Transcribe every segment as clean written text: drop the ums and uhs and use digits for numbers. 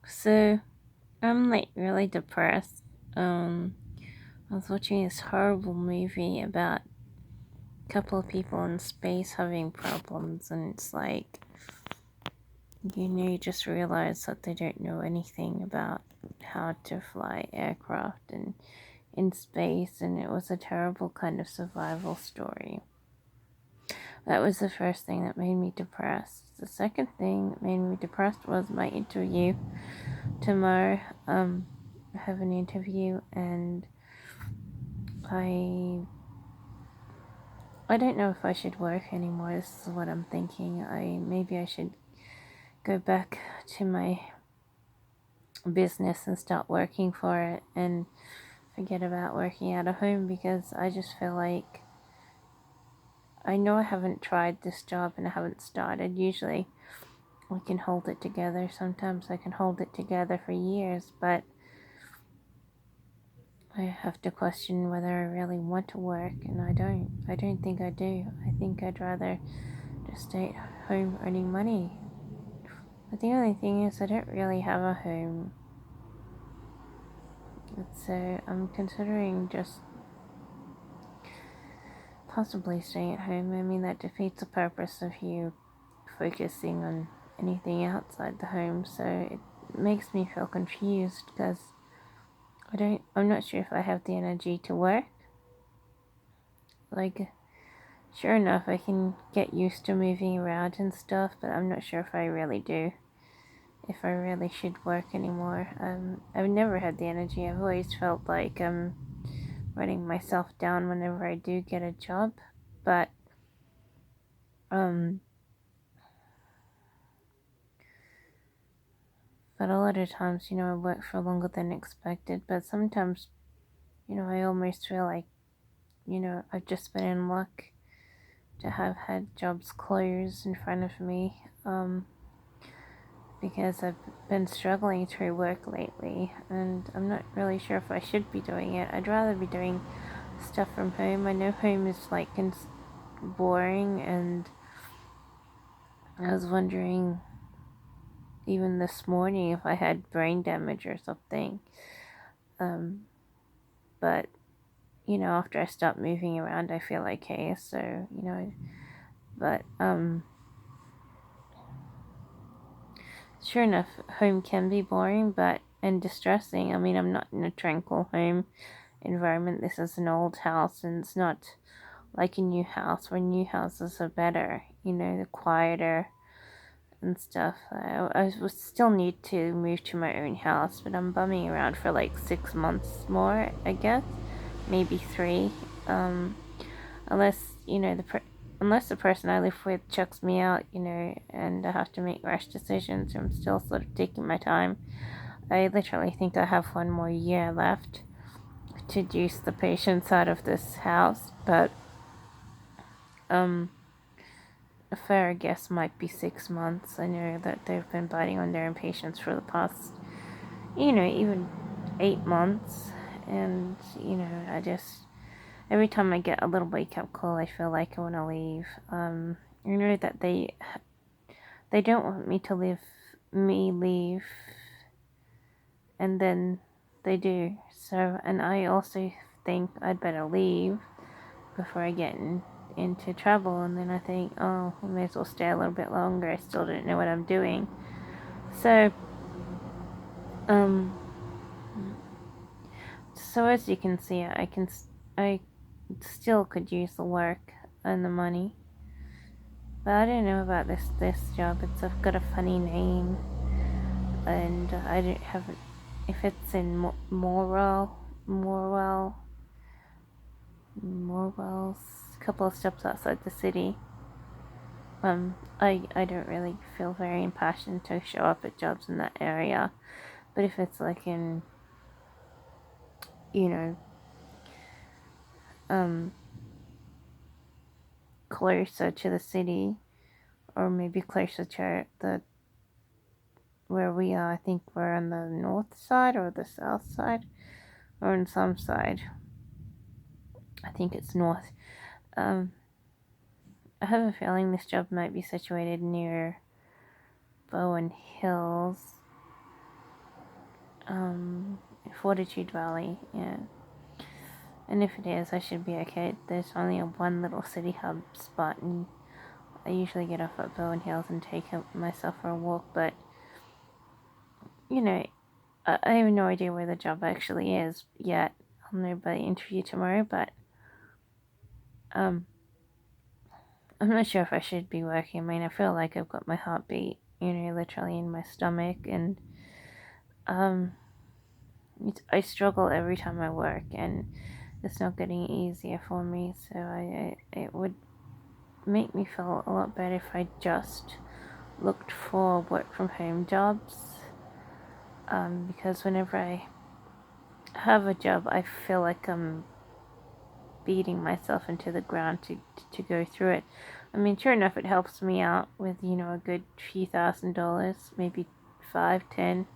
So I'm like really depressed. I was watching this horrible movie about a couple of people in space having problems, and it's like, you just realize that they don't know anything about how to fly aircraft and in space, and it was a terrible kind of survival story. That was the first thing that made me depressed. The second thing that made me depressed was my interview tomorrow. I have an interview, and I I don't know if I should work anymore. This is what I'm thinking. Maybe I should go back to my business and start working for it and forget about working out of home, because I just feel like I know I haven't tried this job and I haven't started. Usually I can hold it together. Sometimes I can hold it together for years, but I have to question whether I really want to work, and I don't. I don't think I do. I think I'd rather just stay at home earning money. But the only thing is, I don't really have a home. So I'm considering just possibly staying at home. I mean, that defeats the purpose of you focusing on anything outside the home. So it makes me feel confused, because I'm not sure if I have the energy to work. Like, sure enough, I can get used to moving around and stuff, but I'm not sure if I really do. If I really should work anymore. I've never had the energy. I've always felt like I'm running myself down whenever I do get a job. But um, but a lot of times, I work for longer than expected. But sometimes, I almost feel like, I've just been in luck to have had jobs close in front of me. Because I've been struggling through work lately, and I'm not really sure if I should be doing it. I'd rather be doing stuff from home. I know home is like boring, and I was wondering even this morning if I had brain damage or something. Um, but after I stop moving around, I feel okay. So but sure enough, home can be boring, but and distressing. I mean, I'm not in a tranquil home environment. This is an old house, and it's not like a new house, where new houses are better. They're quieter and stuff. I would still need to move to my own house, but I'm bumming around for like 6 months more, I guess, maybe 3. Um, unless unless the person I live with chucks me out, and I have to make rash decisions. I'm still sort of taking my time. I literally think I have 1 more year left to juice the patients out of this house, but um a fair guess might be 6 months. I know that they've been biting on their impatience for the past, even 8 months. And, I just, every time I get a little wake up call, I feel like I want to leave. I know that they don't want me to leave, and then they do. So, and I also think I'd better leave before I get into trouble, and then I think, oh, I may as well stay a little bit longer. I still don't know what I'm doing. So, um, so as you can see, I still could use the work and the money, but I don't know about this job. It's got a funny name, and I don't have it. If it's in Morwell, Morwell's a couple of steps outside the city. I don't really feel very impassioned to show up at jobs in that area. But if it's like in, you know, um, closer to the city, or maybe closer to the where we are, I think we're on the north side or the south side, or on some side. I think it's north. Um, I have a feeling this job might be situated near Bowen Hills. Fortitude Valley, yeah. And if it is, I should be okay. There's only a one little city hub spot, and I usually get off at Bowen Hills and take myself for a walk, but, you know, I have no idea where the job actually is yet. I'll know by the interview tomorrow, but I'm not sure if I should be working. I mean, I feel like I've got my heartbeat, literally in my stomach, and um, I struggle every time I work, and it's not getting easier for me. So it would make me feel a lot better if I just looked for work from home jobs. Because whenever I have a job, I feel like I'm beating myself into the ground to go through it. I mean, sure enough, it helps me out with, a good few $1,000, maybe 5, 10,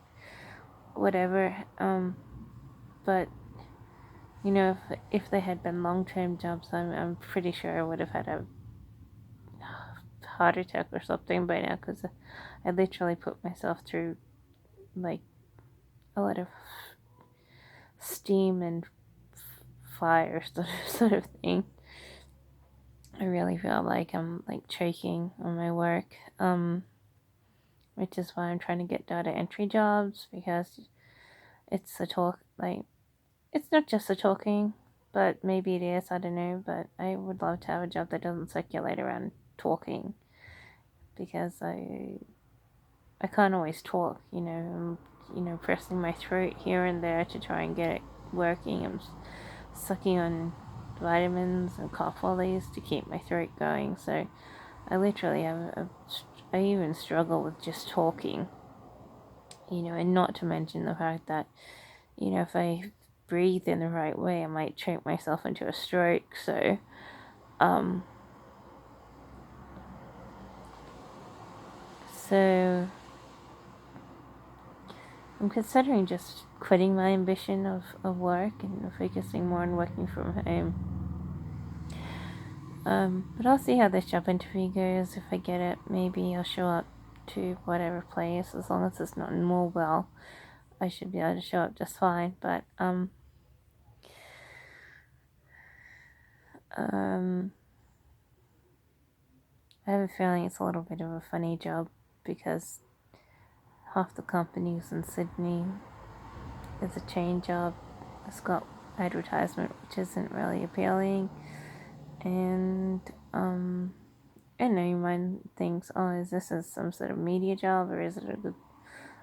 whatever. But, if they had been long-term jobs, I'm pretty sure I would have had a heart attack or something by now, because I literally put myself through, like, a lot of steam and fire sort of thing. I really feel like I'm like choking on my work, which is why I'm trying to get data entry jobs, because it's the talk, like, it's not just the talking, but maybe it is, I don't know, but I would love to have a job that doesn't circulate around talking, because I can't always talk, I'm, pressing my throat here and there to try and get it working. I'm sucking on vitamins and cough lollies to keep my throat going, so I literally I even struggle with just talking, and not to mention the fact that, if I breathe in the right way, I might choke myself into a stroke, so, so I'm considering just quitting my ambition of work and focusing more on working from home. But I'll see how this job interview goes. If I get it, maybe I'll show up to whatever place. As long as it's not in Morwell, I should be able to show up just fine. But I have a feeling it's a little bit of a funny job, because half the companies in Sydney is a chain job. It's got advertisement, which isn't really appealing, and I know you might think, oh, is this some sort of media job, or is it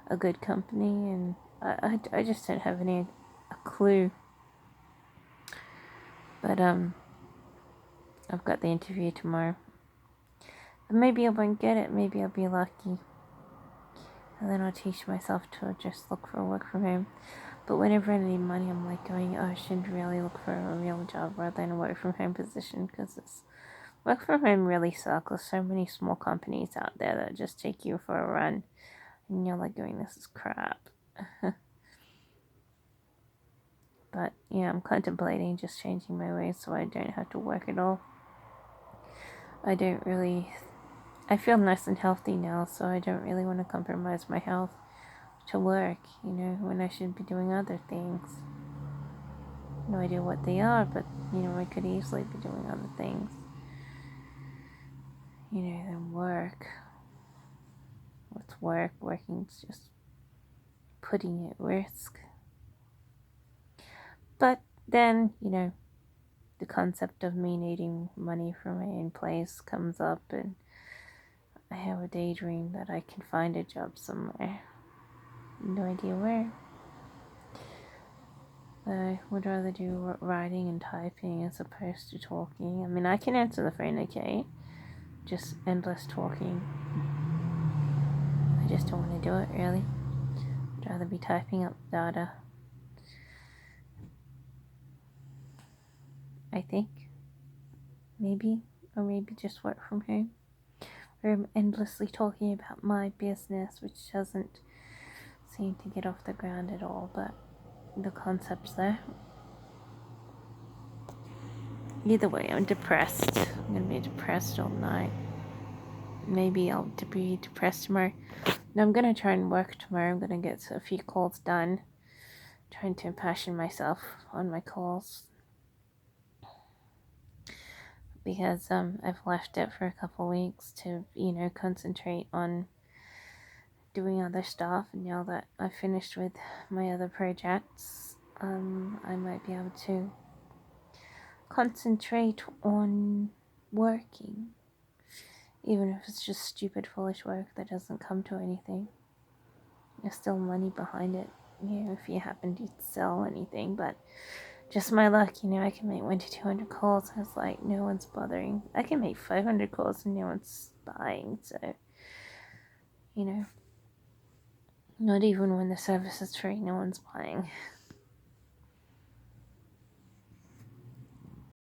a good company? And I just don't have a clue. But I've got the interview tomorrow. And maybe I won't get it. Maybe I'll be lucky. And then I'll teach myself to just look for work from home. But whenever I need money, I'm like going, oh, I should really look for a real job rather than a work from home position, because work from home really sucks. There's so many small companies out there that just take you for a run, and you're like going, this is crap. But yeah, I'm contemplating just changing my ways so I don't have to work at all. I feel nice and healthy now, so I don't really want to compromise my health to work, when I should be doing other things. No idea what they are, but, I could easily be doing other things, than work. What's work? Working's just putting you at risk. But then, the concept of me needing money for my own place comes up, and I have a daydream that I can find a job somewhere. No idea where. But I would rather do writing and typing as opposed to talking. I mean, I can answer the phone okay, just endless talking. I just don't want to do it, really. I'd rather be typing up data, I think. Maybe. Or maybe just work from home, where I'm endlessly talking about my business, which doesn't seem to get off the ground at all, but the concept's there. Either way, I'm depressed. I'm going to be depressed all night. Maybe I'll be depressed tomorrow. No, I'm going to try and work tomorrow. I'm going to get a few calls done. trying to passion myself on my calls because I've left it for a couple weeks to concentrate on doing other stuff. And now that I've finished with my other projects, I might be able to concentrate on working, even if it's just stupid, foolish work that doesn't come to anything. There's still money behind it, if you happen to sell anything, but just my luck, I can make 1 to 200 calls, and it's like, no one's bothering. I can make 500 calls and no one's buying, so, not even when the service is free, no one's buying.